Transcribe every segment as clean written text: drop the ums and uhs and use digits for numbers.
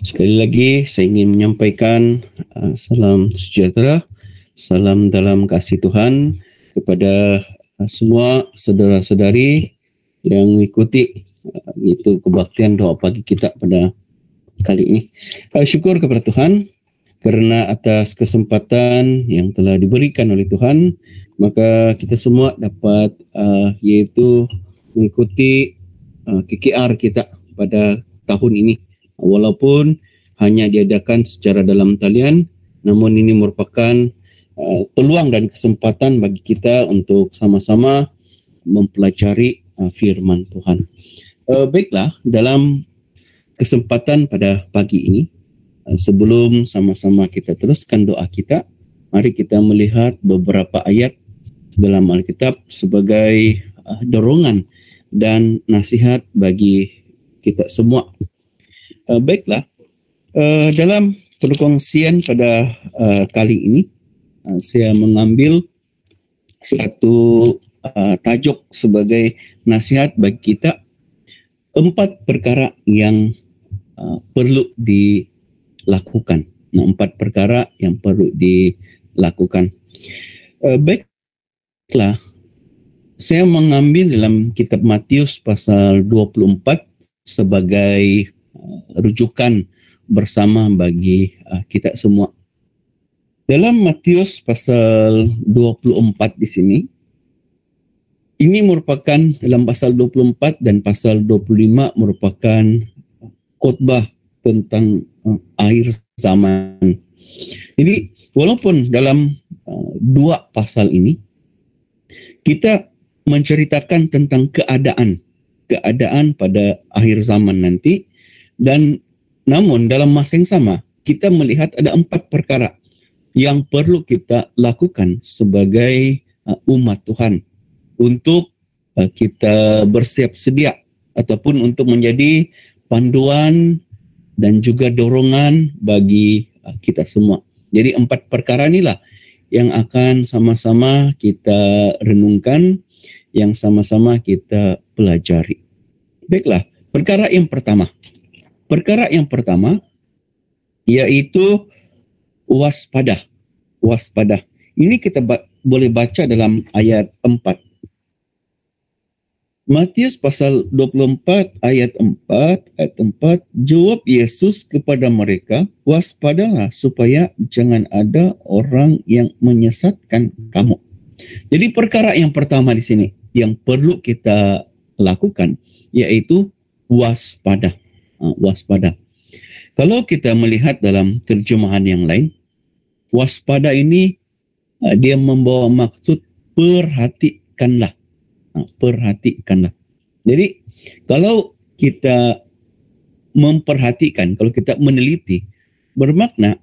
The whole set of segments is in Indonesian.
Sekali lagi saya ingin menyampaikan salam sejahtera, salam dalam kasih Tuhan kepada semua saudara-saudari yang mengikuti itu kebaktian doa pagi kita pada kali ini. Syukur kepada Tuhan karena atas kesempatan yang telah diberikan oleh Tuhan, maka kita semua dapat yaitu mengikuti KKR kita pada tahun ini. Walaupun hanya diadakan secara dalam talian, namun ini merupakan peluang dan kesempatan bagi kita untuk sama-sama mempelajari firman Tuhan. Baiklah, dalam kesempatan pada pagi ini, sebelum sama-sama kita teruskan doa kita, mari kita melihat beberapa ayat dalam Alkitab sebagai dorongan dan nasihat bagi kita semua. Baiklah, dalam perkongsian pada kali ini, saya mengambil satu tajuk sebagai nasihat bagi kita, 4 perkara yang perlu dilakukan. 4 perkara yang perlu dilakukan. Baiklah, saya mengambil dalam kitab Matius pasal 24 sebagai rujukan bersama bagi kita semua. Dalam Matius pasal 24 di sini, ini merupakan dalam pasal 24 dan pasal 25 merupakan khotbah tentang akhir zaman. Jadi walaupun dalam 2 pasal ini kita menceritakan tentang keadaan pada akhir zaman nanti, dan namun dalam masa yang sama kita melihat ada 4 perkara yang perlu kita lakukan sebagai umat Tuhan untuk kita bersiap sedia ataupun untuk menjadi panduan dan juga dorongan bagi kita semua. Jadi 4 perkara inilah yang akan sama-sama kita renungkan, yang sama-sama kita pelajari. Baiklah, perkara yang pertama. Perkara yang pertama yaitu waspada. Waspada. Ini kita boleh baca dalam ayat 4. Matius pasal 24 ayat 4, jawab Yesus kepada mereka, waspadalah supaya jangan ada orang yang menyesatkan kamu. Jadi perkara yang pertama di sini yang perlu kita lakukan yaitu waspada. Waspada. Kalau kita melihat dalam terjemahan yang lain, waspada ini dia membawa maksud perhatikanlah. Perhatikanlah. Jadi kalau kita memperhatikan, kalau kita meneliti, bermakna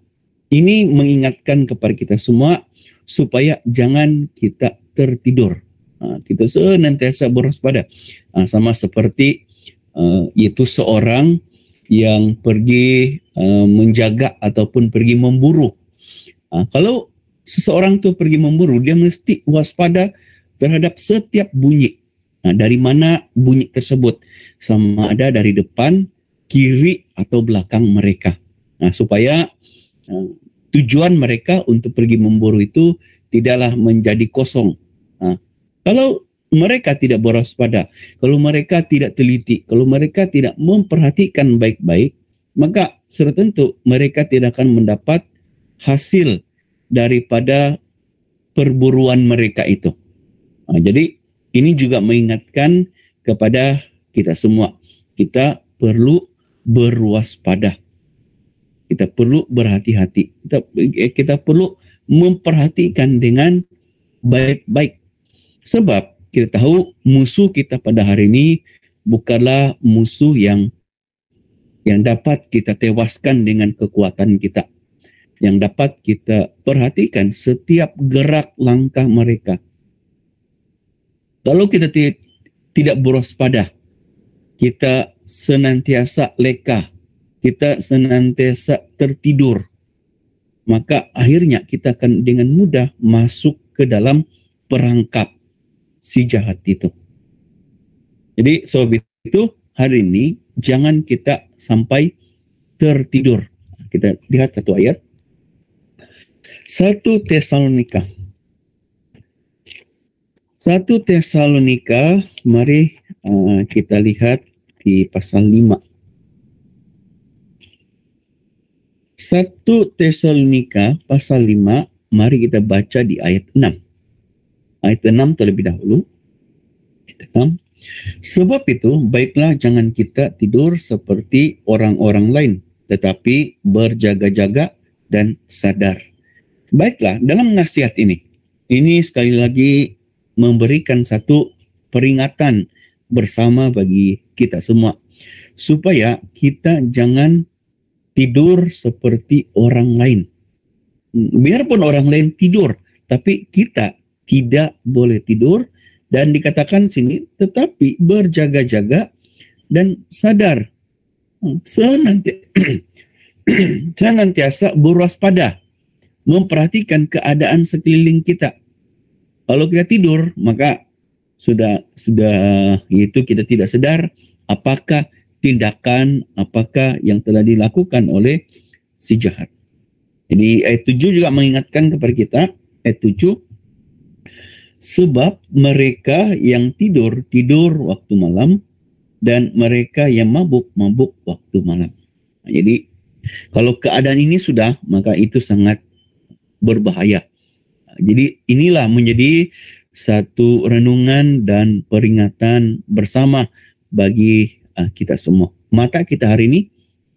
ini mengingatkan kepada kita semua supaya jangan kita tertidur. Kita senantiasa berwaspada. Sama seperti yaitu seorang yang pergi menjaga ataupun pergi memburu. Kalau seseorang itu pergi memburu, dia mesti waspada terhadap setiap bunyi. Dari mana bunyi tersebut, sama ada dari depan, kiri atau belakang mereka. Supaya tujuan mereka untuk pergi memburu itu tidaklah menjadi kosong. Kalau mereka tidak berwaspada, kalau mereka tidak teliti, kalau mereka tidak memperhatikan baik-baik, maka sudah tentu mereka tidak akan mendapat hasil daripada perburuan mereka itu. Jadi ini juga mengingatkan kepada kita semua. Kita perlu berwaspada. Kita perlu berhati-hati. Kita perlu memperhatikan dengan baik-baik. Sebab kita tahu musuh kita pada hari ini bukanlah musuh yang dapat kita tewaskan dengan kekuatan kita. Yang dapat kita perhatikan setiap gerak langkah mereka. Kalau kita tidak berwaspada, kita senantiasa leka, kita senantiasa tertidur, maka akhirnya kita akan dengan mudah masuk ke dalam perangkap si jahat itu. Jadi sebab itu hari ini jangan kita sampai tertidur. Kita lihat satu ayat. 1 Tesalonika. 1 Tesalonika, mari kita lihat di pasal 5. 1 Tesalonika pasal 5, mari kita baca di ayat 6. Ayat 6 terlebih dahulu. Ayat 6. Sebab itu, baiklah jangan kita tidur seperti orang-orang lain, tetapi berjaga-jaga dan sadar. Baiklah, dalam nasihat ini sekali lagi memberikan satu peringatan bersama bagi kita semua, supaya kita jangan tidur seperti orang lain. Biarpun orang lain tidur, tapi kita tidak boleh tidur. Dan dikatakan sini, tetapi berjaga-jaga dan sadar. Senantiasa berwaspada, memperhatikan keadaan sekeliling kita. Kalau kita tidur, maka sudah itu kita tidak sadar apakah yang telah dilakukan oleh si jahat. Jadi ayat 7 juga mengingatkan kepada kita, ayat 7, sebab mereka yang tidur waktu malam, dan mereka yang mabuk waktu malam. Nah, jadi kalau keadaan ini sudah, maka itu sangat berbahaya. Jadi inilah menjadi satu renungan dan peringatan bersama bagi kita semua. Mata kita hari ini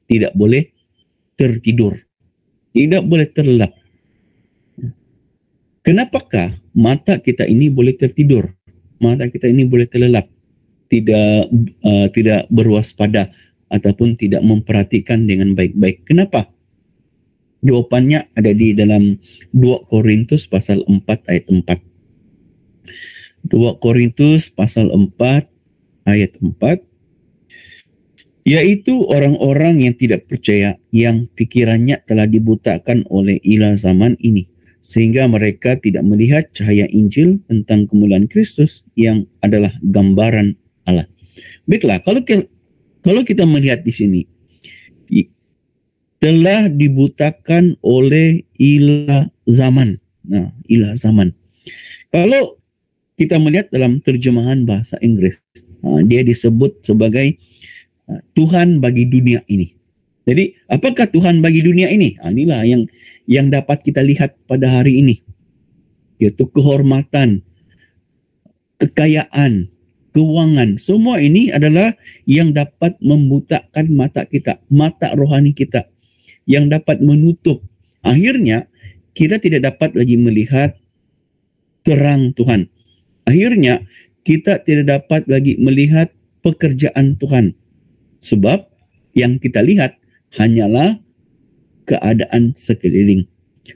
tidak boleh tertidur, tidak boleh terlelap. Kenapakah mata kita ini boleh tertidur? Mata kita ini boleh terlelap, tidak berwaspada ataupun tidak memperhatikan dengan baik-baik. Kenapa? Jawabannya ada di dalam 2 Korintus pasal 4 ayat 4. 2 Korintus pasal 4 ayat 4. Yaitu orang-orang yang tidak percaya, yang pikirannya telah dibutakan oleh ilah zaman ini, sehingga mereka tidak melihat cahaya Injil tentang kemuliaan Kristus yang adalah gambaran Allah. Baiklah, kalau kita melihat di sini, telah dibutakan oleh ilah zaman. Nah, ilah zaman. Kalau kita melihat dalam terjemahan bahasa Inggris, dia disebut sebagai Tuhan bagi dunia ini. Jadi, apakah Tuhan bagi dunia ini? Inilah yang dapat kita lihat pada hari ini, yaitu kehormatan, kekayaan, keuangan. Semua ini adalah yang dapat membutakan mata kita, mata rohani kita, yang dapat menutup. Akhirnya, kita tidak dapat lagi melihat terang Tuhan. Akhirnya, kita tidak dapat lagi melihat pekerjaan Tuhan. Sebab yang kita lihat hanyalah keadaan sekeliling.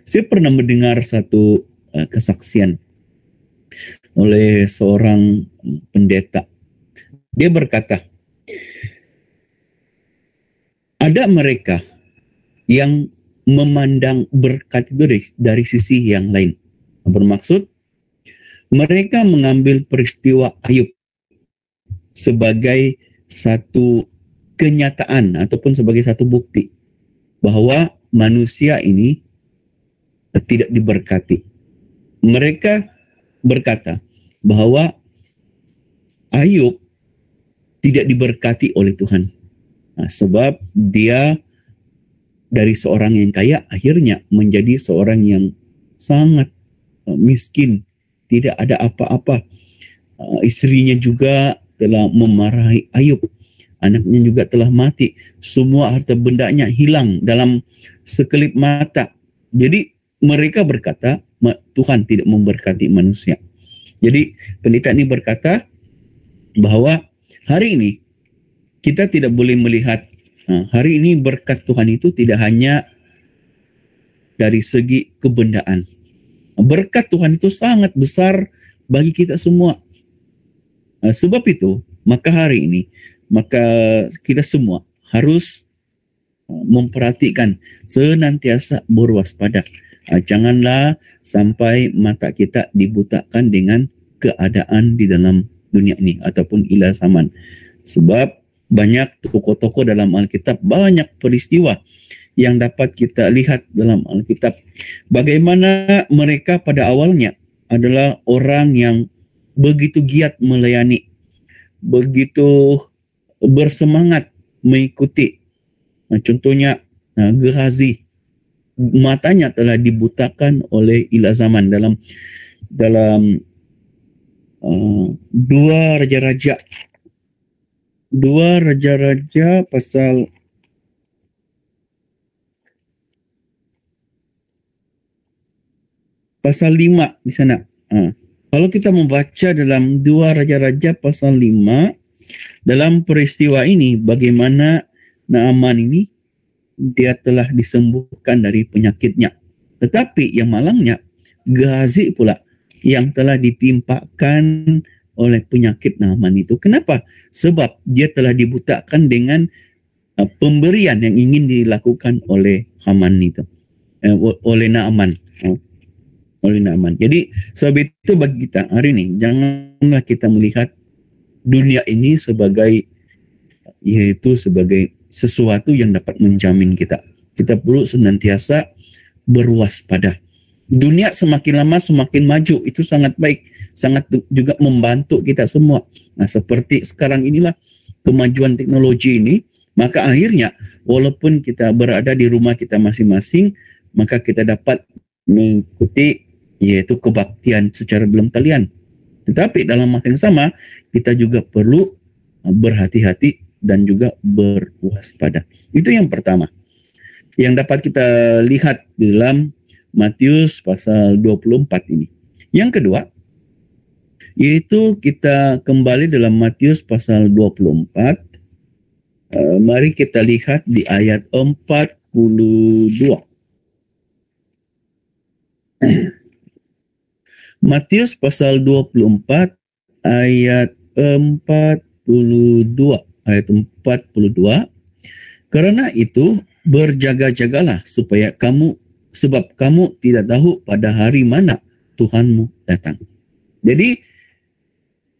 Saya pernah mendengar satu kesaksian oleh seorang pendeta. Dia berkata, ada mereka yang memandang berkat itu dari sisi yang lain. Bermaksud, mereka mengambil peristiwa Ayub sebagai satu kenyataan ataupun sebagai satu bukti bahwa manusia ini tidak diberkati. Mereka berkata bahwa Ayub tidak diberkati oleh Tuhan. Nah, sebab dia dari seorang yang kaya akhirnya menjadi seorang yang sangat miskin, tidak ada apa-apa. Istrinya juga telah memarahi Ayub. Anaknya juga telah mati. Semua harta bendanya hilang dalam sekelip mata. Jadi mereka berkata, Tuhan tidak memberkati manusia. Jadi pendeta ini berkata bahwa hari ini kita tidak boleh melihat, hari ini berkat Tuhan itu tidak hanya dari segi kebendaan. Berkat Tuhan itu sangat besar bagi kita semua. Sebab itu, maka hari ini, maka kita semua harus memperhatikan, senantiasa berwaspada. Janganlah sampai mata kita dibutakan dengan keadaan di dalam dunia ini ataupun ilah zaman. Sebab Banyak tokoh-tokoh dalam Alkitab, banyak peristiwa yang dapat kita lihat dalam Alkitab. Bagaimana mereka pada awalnya adalah orang yang begitu giat melayani, begitu bersemangat mengikuti. Contohnya Gehazi, matanya telah dibutakan oleh ilah zaman dalam dua raja-raja pasal 5 di sana. Kalau kita membaca dalam dua raja-raja pasal 5, dalam peristiwa ini bagaimana Naaman ini dia telah disembuhkan dari penyakitnya. Tetapi yang malangnya Gehazi pula yang telah ditimpakan oleh penyakit Naaman itu. Kenapa? Sebab dia telah dibutakan dengan pemberian yang ingin dilakukan oleh Haman itu, oleh Naaman. Jadi sebab itu bagi kita hari ini, janganlah kita melihat dunia ini sebagai sesuatu yang dapat menjamin kita. Kita perlu senantiasa berwaspada. Dunia semakin lama semakin maju, itu sangat baik, sangat juga membantu kita semua. Nah, seperti sekarang inilah kemajuan teknologi ini, maka akhirnya walaupun kita berada di rumah kita masing-masing, maka kita dapat mengikuti yaitu kebaktian secara dalam talian. Tetapi dalam masa yang sama, kita juga perlu berhati-hati dan juga berwaspada. Itu yang pertama. Yang dapat kita lihat di dalam Matius pasal 24 ini. Yang kedua, yaitu kita kembali dalam Matius pasal 24. Mari kita lihat di ayat 42. Matius pasal 24 ayat 42. Ayat 42. Karena itu berjaga-jagalah sebab kamu tidak tahu pada hari mana Tuhanmu datang. Jadi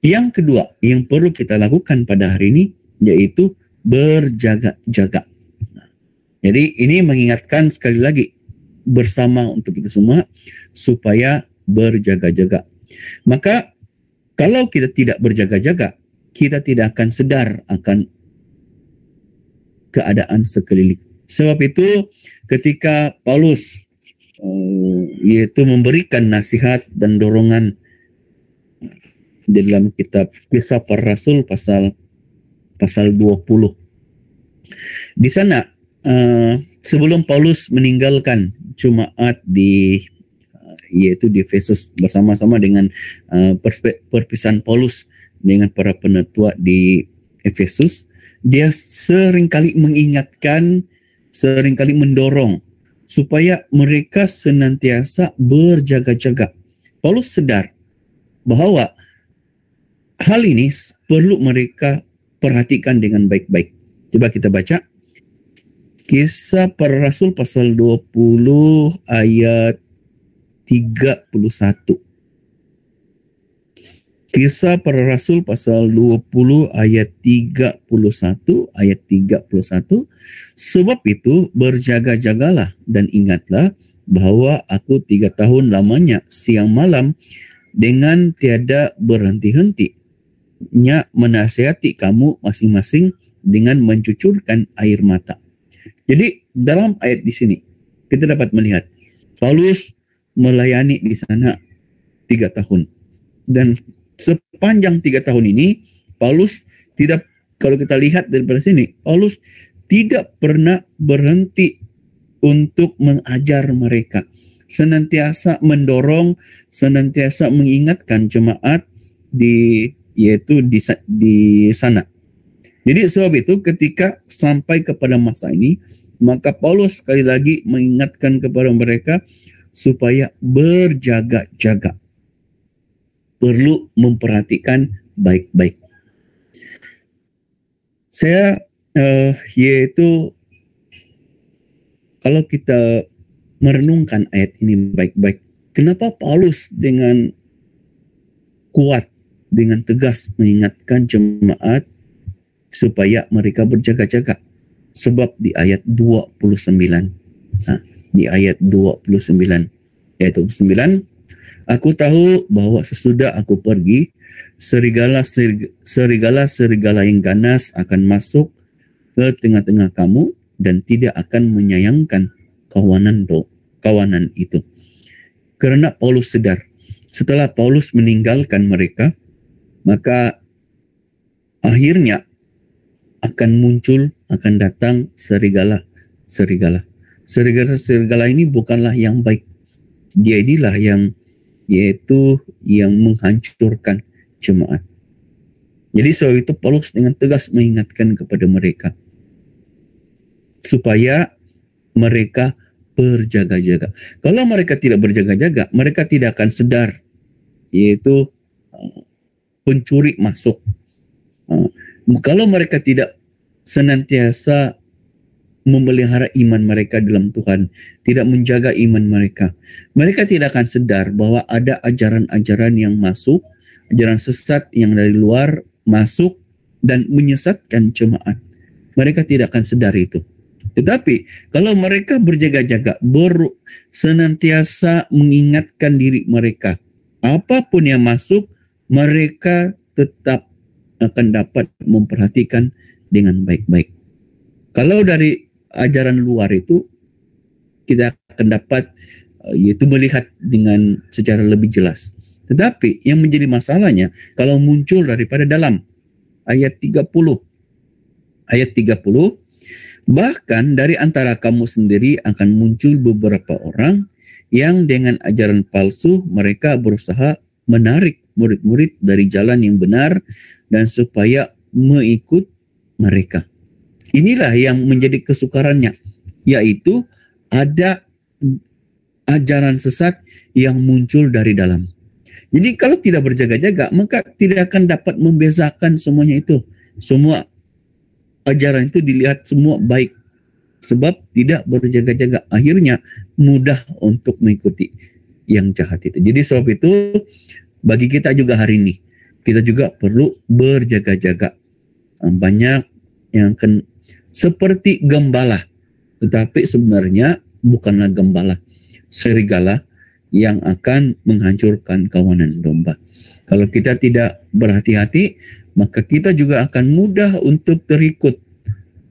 yang kedua yang perlu kita lakukan pada hari ini yaitu berjaga-jaga. Jadi ini mengingatkan sekali lagi bersama untuk kita semua supaya berjaga-jaga. Maka kalau kita tidak berjaga-jaga, kita tidak akan sadar akan keadaan sekeliling. Sebab itu ketika Paulus yaitu memberikan nasihat dan dorongan di dalam kitab Kisah Para Rasul pasal 20. Di sana sebelum Paulus meninggalkan jemaat yaitu di Efesus bersama-sama dengan perpisahan Paulus dengan para penatua di Efesus, dia seringkali mengingatkan, seringkali mendorong supaya mereka senantiasa berjaga-jaga. Paulus sadar bahwa hal ini perlu mereka perhatikan dengan baik-baik. Coba kita baca Kisah Para Rasul pasal 20 ayat 31. Kisah Para Rasul pasal 20 ayat 31. Sebab itu berjaga-jagalah dan ingatlah bahwa aku 3 tahun lamanya siang malam dengan tiada berhenti-hentinya menasihati kamu masing-masing dengan mencucurkan air mata. Jadi dalam ayat di sini kita dapat melihat Paulus melayani di sana 3 tahun. Dan sepanjang 3 tahun ini Paulus tidak, kalau kita lihat dari sini, Paulus tidak pernah berhenti untuk mengajar mereka. Senantiasa mendorong, senantiasa mengingatkan jemaat yaitu di sana. Jadi sebab itu ketika sampai kepada masa ini, maka Paulus sekali lagi mengingatkan kepada mereka supaya berjaga-jaga. Perlu memperhatikan baik-baik. Saya yaitu kalau kita merenungkan ayat ini baik-baik, kenapa Paulus dengan kuat, dengan tegas mengingatkan jemaat supaya mereka berjaga-jaga. Sebab di ayat 29, di ayat 29, ayat 29, aku tahu bahwa sesudah aku pergi, serigala yang ganas akan masuk ke tengah-tengah kamu dan tidak akan menyayangkan kawanan itu. Karena Paulus sedar, setelah Paulus meninggalkan mereka, maka akhirnya akan datang serigala. Serigala ini bukanlah yang baik. Dia inilah yang menghancurkan jemaat. Jadi sebab itu Paulus dengan tegas mengingatkan kepada mereka supaya mereka berjaga-jaga. Kalau mereka tidak berjaga-jaga, mereka tidak akan sedar, yaitu pencuri masuk. Kalau mereka tidak senantiasa memelihara iman mereka dalam Tuhan, tidak menjaga iman mereka, mereka tidak akan sadar bahwa ada ajaran-ajaran yang masuk, ajaran sesat yang dari luar masuk dan menyesatkan jemaat. Mereka tidak akan sadar itu. Tetapi kalau mereka berjaga-jaga, senantiasa mengingatkan diri mereka, apapun yang masuk, mereka tetap akan dapat memperhatikan dengan baik-baik. Kalau dari ajaran luar itu, kita akan dapat yaitu melihat dengan secara lebih jelas. Tetapi yang menjadi masalahnya, kalau muncul daripada dalam ayat 30, bahkan dari antara kamu sendiri akan muncul beberapa orang yang dengan ajaran palsu mereka berusaha menarik murid-murid dari jalan yang benar dan supaya mengikut mereka. Inilah yang menjadi kesukarannya, yaitu ada ajaran sesat yang muncul dari dalam. Jadi kalau tidak berjaga-jaga, maka tidak akan dapat membezakan semuanya itu. Semua ajaran itu dilihat semua baik. Sebab tidak berjaga-jaga, akhirnya mudah untuk mengikuti yang jahat itu. Jadi sebab itu, bagi kita juga hari ini, kita juga perlu berjaga-jaga. Banyak yang akan seperti gembala, tetapi sebenarnya bukanlah gembala, serigala yang akan menghancurkan kawanan domba. Kalau kita tidak berhati-hati, maka kita juga akan mudah untuk terikut.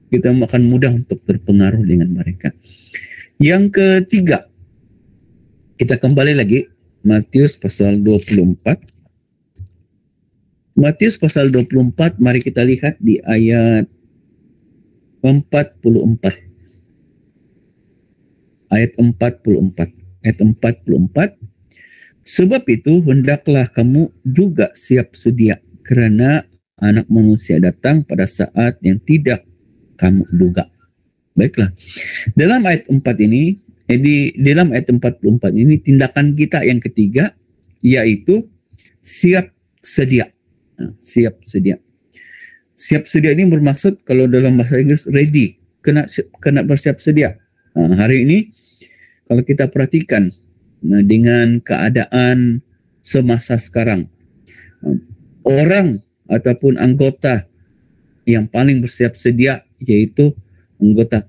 Kita akan mudah untuk terpengaruh dengan mereka. Yang ketiga, kita kembali lagi Matius pasal 24. Matius pasal 24, mari kita lihat di ayat 44. Ayat 44. Ayat 44. Sebab itu hendaklah kamu juga siap sedia, kerana Anak Manusia datang pada saat yang tidak kamu duga. Baiklah. Dalam ayat 4 ini, dalam ayat 44 ini, tindakan kita yang ketiga, yaitu siap sedia. Siap sedia. Siap sedia ini bermaksud, kalau dalam bahasa Inggris, ready. Kena bersiap sedia. Hari ini, kalau kita perhatikan dengan keadaan semasa sekarang, orang ataupun anggota yang paling bersiap sedia yaitu anggota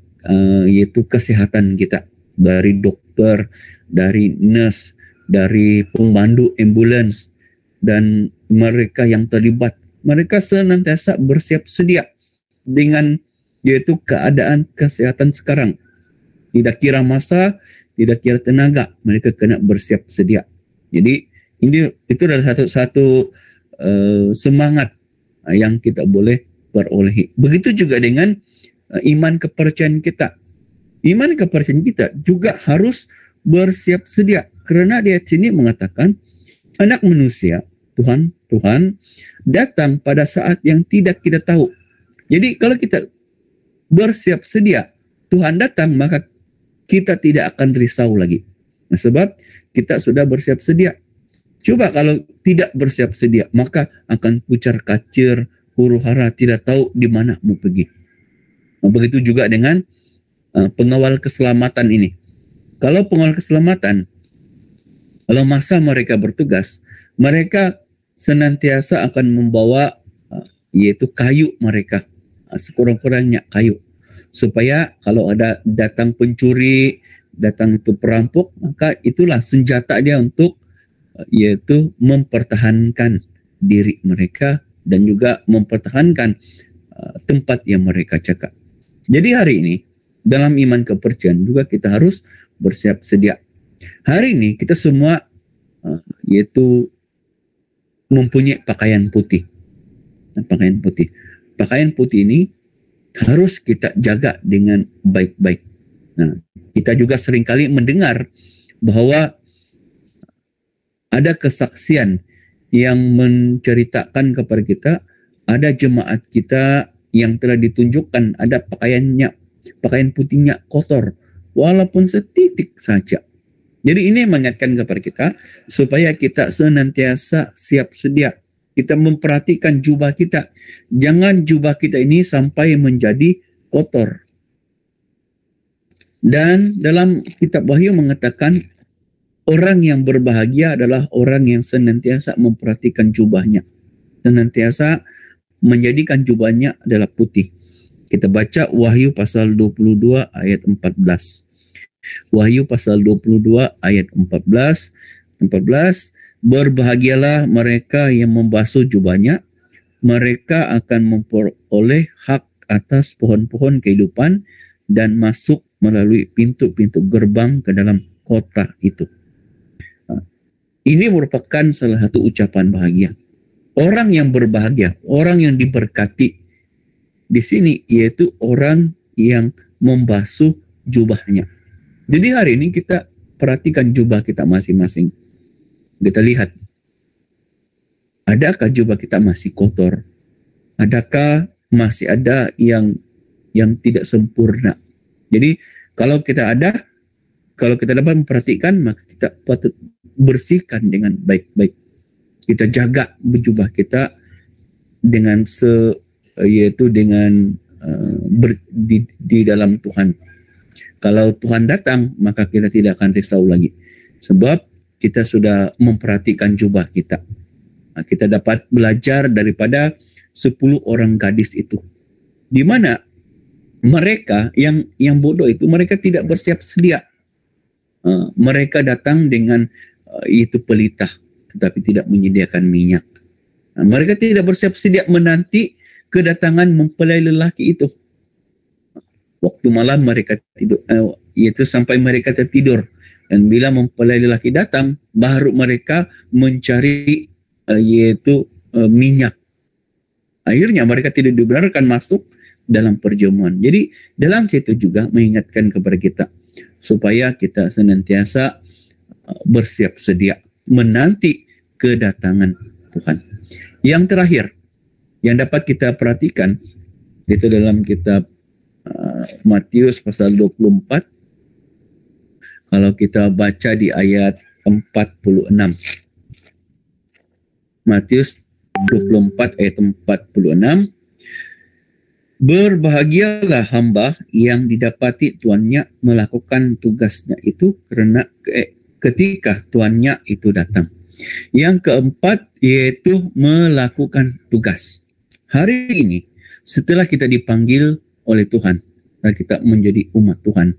yaitu kesehatan kita, dari dokter, dari nurse, dari pemandu ambulans, dan mereka yang terlibat, mereka senantiasa bersiap sedia dengan yaitu keadaan kesehatan sekarang. Tidak kira masa, tidak kira tenaga, mereka kena bersiap sedia. Jadi itu adalah satu semangat yang kita boleh perolehi. Begitu juga dengan iman kepercayaan kita. Iman kepercayaan kita juga harus bersiap sedia, karena di ayat sini mengatakan Anak Manusia, Tuhan datang pada saat yang tidak kita tahu. Jadi kalau kita bersiap sedia, Tuhan datang, maka kita tidak akan risau lagi. Sebab kita sudah bersiap sedia. Coba kalau tidak bersiap sedia, maka akan pucar kacir, huru hara, tidak tahu di mana mau pergi. Begitu juga dengan pengawal keselamatan ini. Kalau pengawal keselamatan, kalau masa mereka bertugas, mereka senantiasa akan membawa yaitu kayu mereka. sekurang-kurangnya kayu, supaya kalau ada datang pencuri, datang itu perampok, maka itulah senjata dia untuk yaitu mempertahankan diri mereka dan juga mempertahankan tempat yang mereka cakap. Jadi hari ini dalam iman kepercayaan juga kita harus bersiap sedia. Hari ini kita semua yaitu mempunyai pakaian putih. Pakaian putih. Pakaian putih ini harus kita jaga dengan baik-baik. Nah, kita juga seringkali mendengar bahwa ada kesaksian yang menceritakan kepada kita, ada jemaat kita yang telah ditunjukkan ada pakaian putihnya kotor, walaupun setitik saja. Jadi ini mengingatkan kepada kita supaya kita senantiasa siap sedia. Kita memperhatikan jubah kita. Jangan jubah kita ini sampai menjadi kotor. Dan dalam kitab Wahyu mengatakan orang yang berbahagia adalah orang yang senantiasa memperhatikan jubahnya. Senantiasa menjadikan jubahnya adalah putih. Kita baca Wahyu pasal 22 ayat 14. Wahyu pasal 22 ayat 14. Berbahagialah mereka yang membasuh jubahnya. Mereka akan memperoleh hak atas pohon-pohon kehidupan dan masuk melalui pintu-pintu gerbang ke dalam kota itu. Ini merupakan salah satu ucapan bahagia. Orang yang berbahagia, orang yang diberkati di sini yaitu orang yang membasuh jubahnya. Jadi hari ini kita perhatikan jubah kita masing-masing. Kita lihat, adakah jubah kita masih kotor? Adakah masih ada yang tidak sempurna? Jadi kalau kita dapat memperhatikan, maka kita patut bersihkan dengan baik-baik. Kita jaga jubah kita dengan di dalam Tuhan. Kalau Tuhan datang, maka kita tidak akan risau lagi. Sebab kita sudah memperhatikan jubah kita. Nah, kita dapat belajar daripada 10 orang gadis itu. Di mana mereka yang bodoh itu, mereka tidak bersiap sedia. Mereka datang dengan itu pelita, tetapi tidak menyediakan minyak. Nah, mereka tidak bersiap sedia menanti kedatangan mempelai lelaki itu. Waktu malam mereka tidur, yaitu sampai mereka tertidur. Dan bila mempelai lelaki datang, baru mereka mencari minyak. Akhirnya mereka tidak dibenarkan masuk dalam perjamuan. Jadi dalam situ juga mengingatkan kepada kita supaya kita senantiasa bersiap sedia menanti kedatangan Tuhan. Yang terakhir yang dapat kita perhatikan itu dalam kitab Matius pasal 24. Kalau kita baca di ayat 46. Matius 24 ayat 46. Berbahagialah hamba yang didapati tuannya melakukan tugasnya itu karena ketika tuannya itu datang. Yang keempat yaitu melakukan tugas. Hari ini setelah kita dipanggil oleh Tuhan dan kita menjadi umat Tuhan,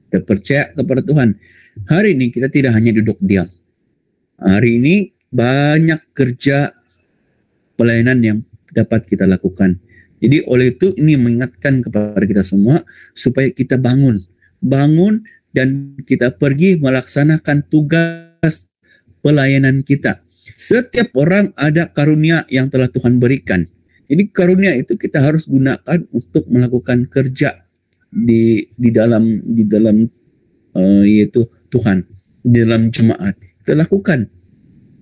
kita percaya kepada Tuhan, hari ini kita tidak hanya duduk diam. Hari ini banyak kerja pelayanan yang dapat kita lakukan. Jadi oleh itu ini mengingatkan kepada kita semua supaya kita bangun dan kita pergi melaksanakan tugas pelayanan kita. Setiap orang ada karunia yang telah Tuhan berikan. Jadi karunia itu kita harus gunakan untuk melakukan kerja di dalam yaitu Tuhan, di dalam jemaat. Kita lakukan.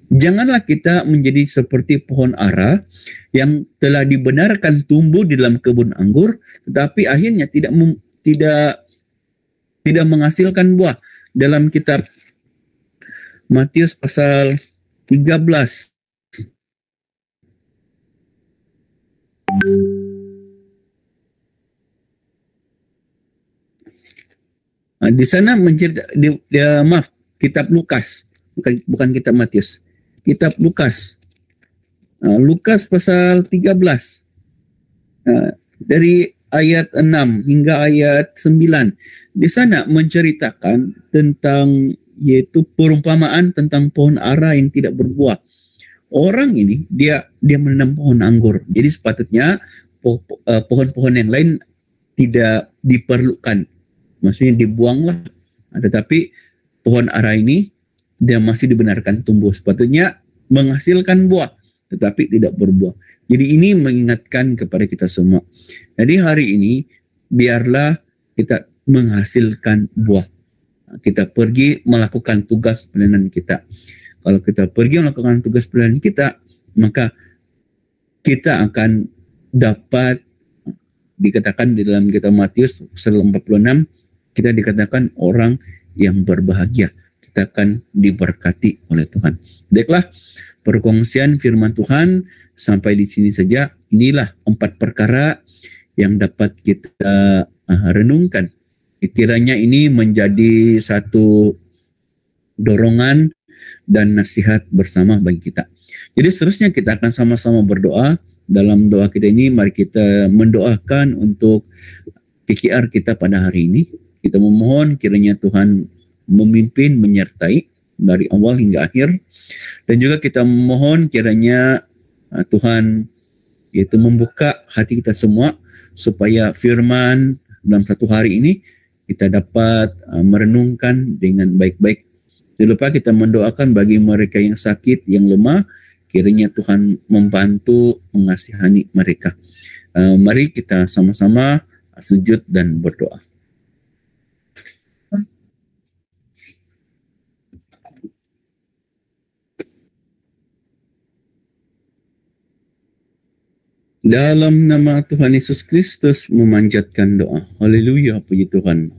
Janganlah kita menjadi seperti pohon ara yang telah dibenarkan tumbuh di dalam kebun anggur, tetapi akhirnya tidak menghasilkan buah. Dalam kitab Matius pasal 13. Di sana kitab Lukas, bukan kitab Matius. Kitab Lukas. Lukas pasal 13. dari ayat 6 hingga ayat 9. Di sana menceritakan tentang yaitu perumpamaan tentang pohon ara yang tidak berbuah. Orang ini dia menanam pohon anggur. Jadi sepatutnya pohon-pohon yang lain tidak diperlukan. Maksudnya dibuanglah. Tetapi pohon ara ini dia masih dibenarkan tumbuh. Sepatutnya menghasilkan buah, tetapi tidak berbuah. Jadi ini mengingatkan kepada kita semua. Jadi hari ini biarlah kita menghasilkan buah. Kita pergi melakukan tugas pelayanan kita. Kalau kita pergi melakukan tugas pelayanan kita, maka kita akan dapat, dikatakan di dalam kitab Matius 46, kita dikatakan orang yang berbahagia. Kita akan diberkati oleh Tuhan. Baiklah, perkongsian firman Tuhan sampai di sini saja. Inilah 4 perkara yang dapat kita renungkan. Kiranya ini menjadi satu dorongan dan nasihat bersama bagi kita. Jadi seterusnya kita akan sama-sama berdoa. Dalam doa kita ini mari kita mendoakan untuk PKR kita pada hari ini. Kita memohon kiranya Tuhan memimpin, menyertai dari awal hingga akhir. Dan juga kita memohon kiranya Tuhan yaitu membuka hati kita semua supaya firman dalam satu hari ini kita dapat merenungkan dengan baik-baik. Jangan lupa kita mendoakan bagi mereka yang sakit, yang lemah, kiranya Tuhan membantu mengasihani mereka. Mari kita sama-sama sujud dan berdoa. Dalam nama Tuhan Yesus Kristus memanjatkan doa. Haleluya, puji Tuhan.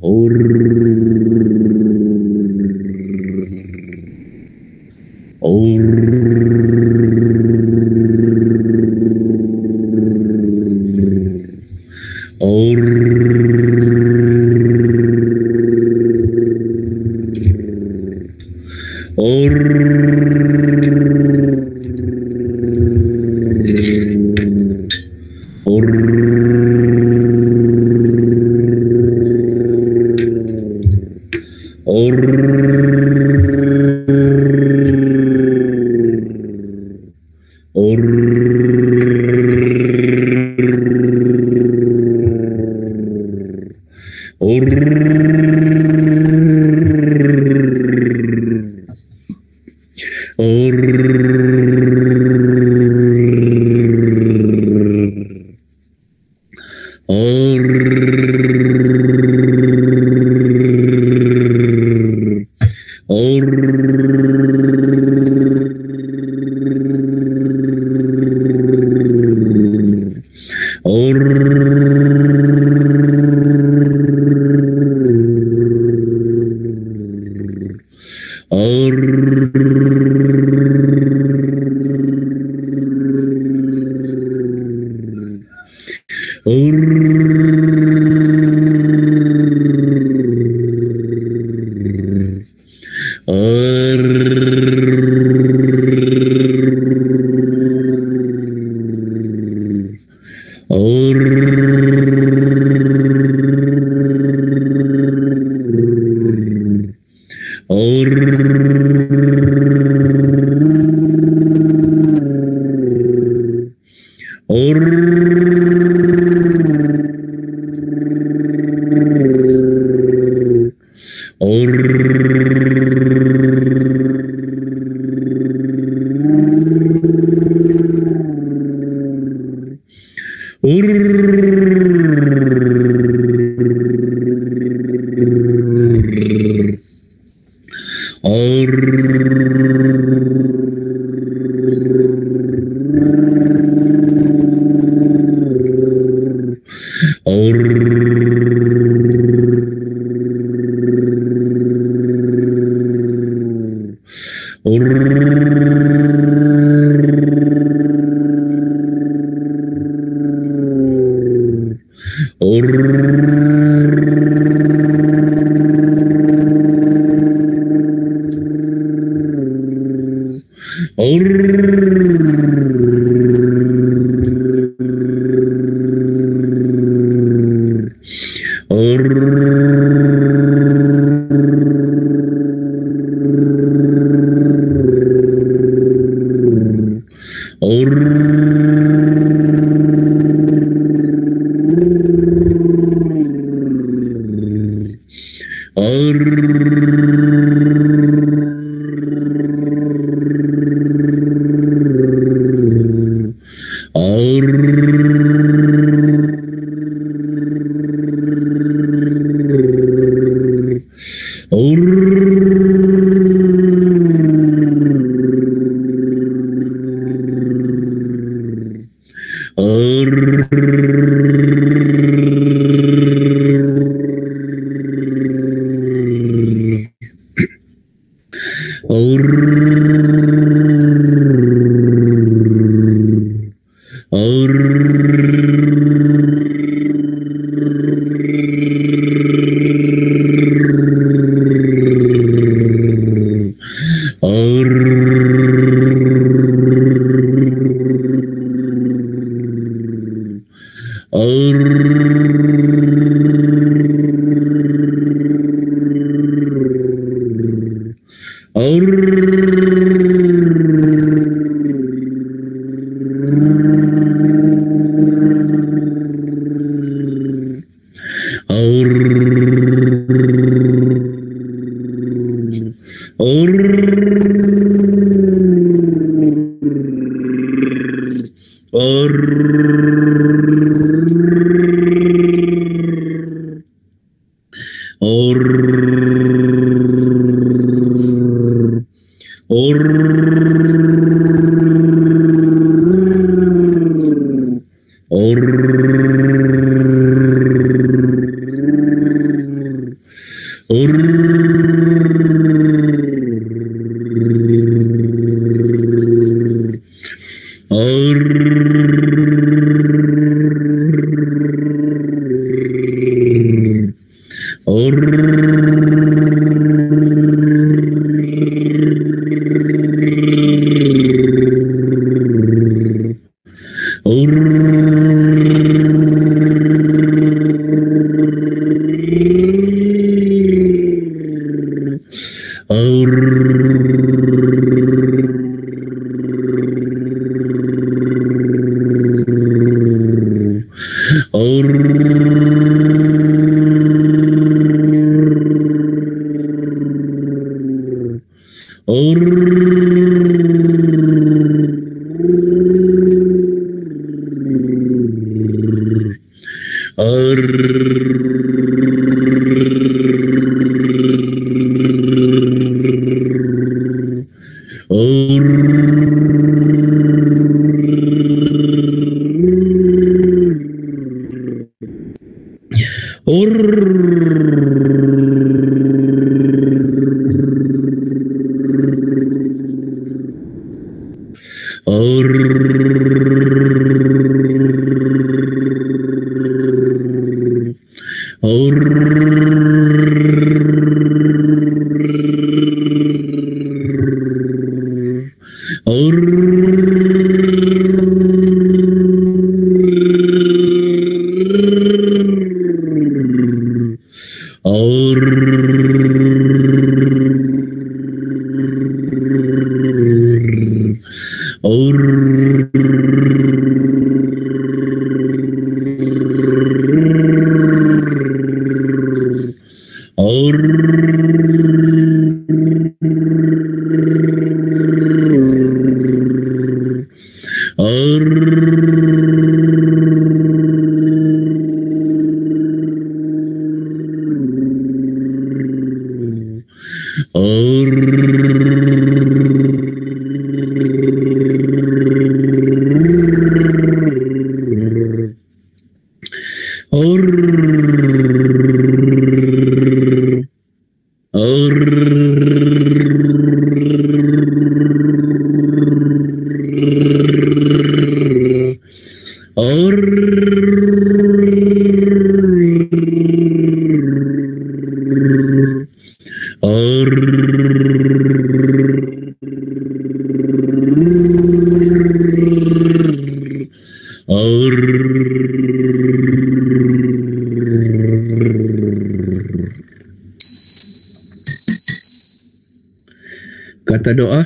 Kata doa,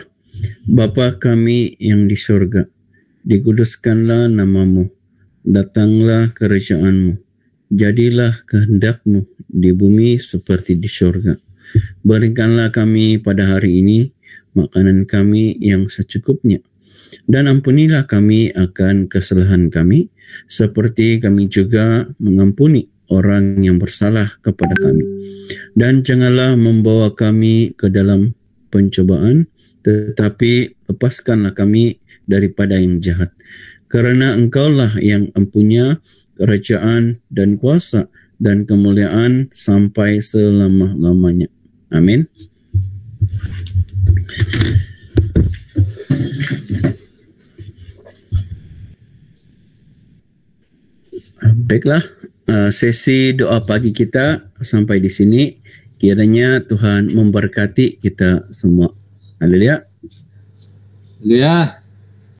Bapa kami yang di surga, dikuduskanlah namamu, datanglah kerajaanmu, jadilah kehendak-Mu di bumi seperti di surga. Berikanlah kami pada hari ini makanan kami yang secukupnya, dan ampunilah kami akan kesalahan kami, seperti kami juga mengampuni orang yang bersalah kepada kami. Dan janganlah membawa kami ke dalam pencobaan, tetapi lepaskanlah kami daripada yang jahat. Kerana Engkaulah yang mempunyai kerajaan dan kuasa dan kemuliaan sampai selama-lamanya. Amin. Baiklah, sesi doa pagi kita sampai di sini. Kiranya Tuhan memberkati kita semua. Haleluya. Haleluya.